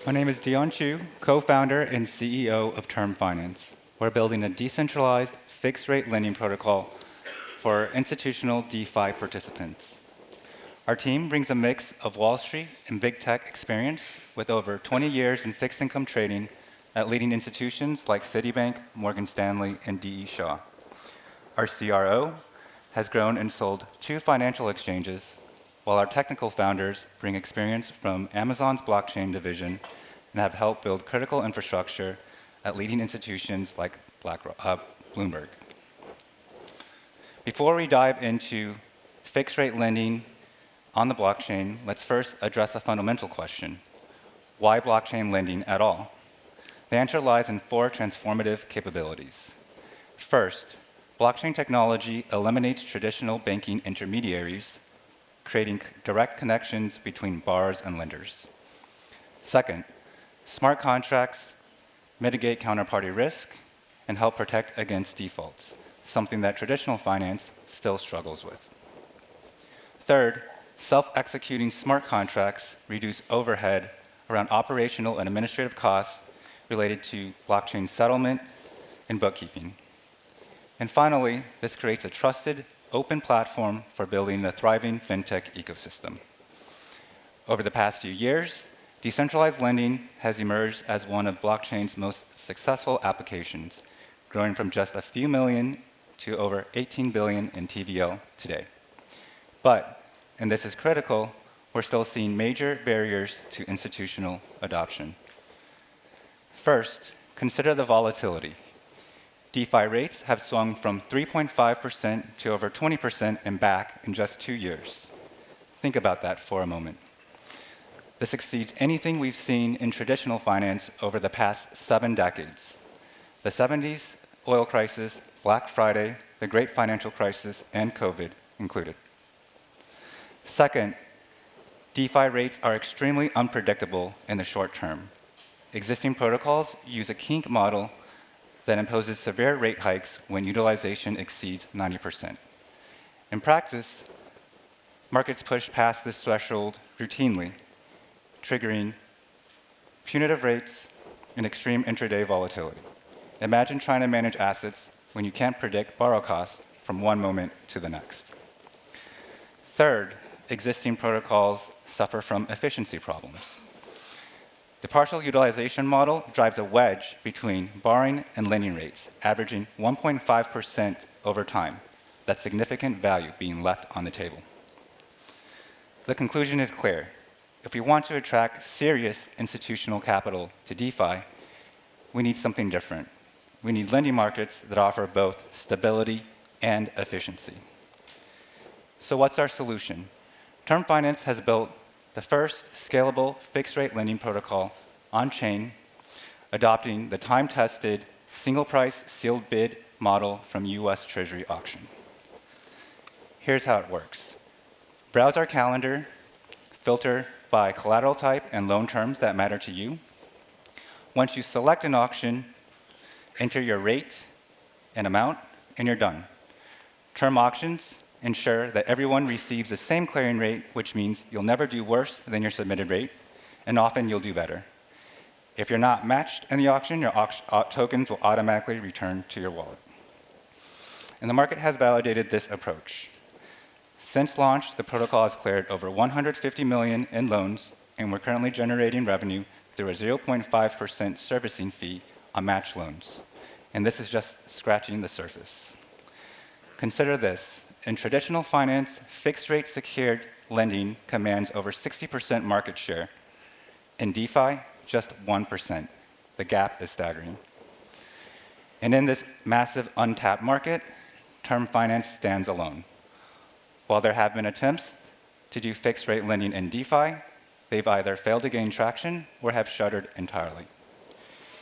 My name is Dion Chu, co-founder and CEO of Term Finance. We're building a decentralized fixed-rate lending protocol for institutional DeFi participants. Our team brings a mix of Wall Street and big tech experience with over 20 years in fixed income trading at leading institutions like Citibank, Morgan Stanley, and D.E. Shaw. Our CRO has grown and sold 2 financial exchanges, while our technical founders bring experience from Amazon's blockchain division and have helped build critical infrastructure at leading institutions like Bloomberg. Before we dive into fixed-rate lending on the blockchain, let's first address a fundamental question. Why blockchain lending at all? The answer lies in 4 transformative capabilities. First, blockchain technology eliminates traditional banking intermediaries, creating direct connections between borrowers and lenders. Second, smart contracts mitigate counterparty risk and help protect against defaults, something that traditional finance still struggles with. Third, self-executing smart contracts reduce overhead around operational and administrative costs related to blockchain settlement and bookkeeping. And finally, this creates a trusted, open platform for building a thriving fintech ecosystem. Over the past few years, decentralized lending has emerged as one of blockchain's most successful applications, growing from just a few million to over 18 billion in TVL today. But, and this is critical, we're still seeing major barriers to institutional adoption. First, consider the volatility. DeFi rates have swung from 3.5% to over 20% and back in just 2 years. Think about that for a moment. This exceeds anything we've seen in traditional finance over the past 7 decades. The 70s oil crisis, Black Friday, the Great Financial Crisis, and COVID included. Second, DeFi rates are extremely unpredictable in the short term. Existing protocols use a kink model that imposes severe rate hikes when utilization exceeds 90%. In practice, markets push past this threshold routinely, triggering punitive rates and extreme intraday volatility. Imagine trying to manage assets when you can't predict borrow costs from one moment to the next. Third, existing protocols suffer from efficiency problems. The partial utilization model drives a wedge between borrowing and lending rates, averaging 1.5% over time. That's significant value being left on the table. The conclusion is clear. If we want to attract serious institutional capital to DeFi, we need something different. We need lending markets that offer both stability and efficiency. So what's our solution? Term Finance has built the first scalable fixed-rate lending protocol on-chain, adopting the time-tested single-price sealed bid model from US Treasury auction. Here's how it works. Browse our calendar, filter by collateral type and loan terms that matter to you. Once you select an auction, enter your rate and amount, and you're done. Term auctions ensure that everyone receives the same clearing rate, which means you'll never do worse than your submitted rate, and often you'll do better. If you're not matched in the auction, your tokens will automatically return to your wallet. And the market has validated this approach. Since launch, the protocol has cleared over 150 million in loans, and we're currently generating revenue through a 0.5% servicing fee on matched loans. And this is just scratching the surface. Consider this. In traditional finance, fixed-rate secured lending commands over 60% market share. In DeFi, just 1%. The gap is staggering. And in this massive untapped market, Term Finance stands alone. While there have been attempts to do fixed-rate lending in DeFi, they've either failed to gain traction or have shuttered entirely.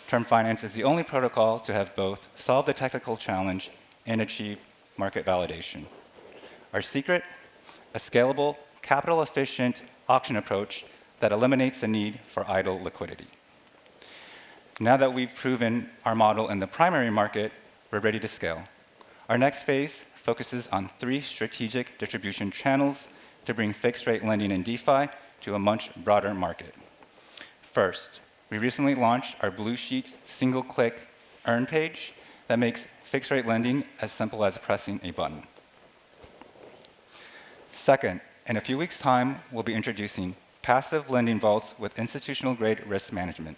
Term Finance is the only protocol to have both solved the technical challenge and achieve market validation. Our secret? A scalable, capital-efficient auction approach that eliminates the need for idle liquidity. Now that we've proven our model in the primary market, we're ready to scale. Our next phase focuses on 3 strategic distribution channels to bring fixed-rate lending in DeFi to a much broader market. First, We recently launched our Blue Sheets single-click earn page that makes fixed-rate lending as simple as pressing a button. Second, in a few weeks' time, we'll be introducing passive lending vaults with institutional-grade risk management.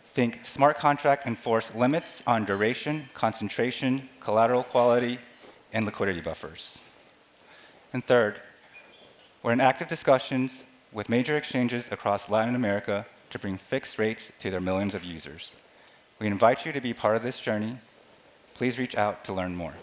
Think smart contract enforced limits on duration, concentration, collateral quality, and liquidity buffers. And third, we're in active discussions with major exchanges across Latin America to bring fixed rates to their millions of users. We invite you to be part of this journey. Please reach out to learn more.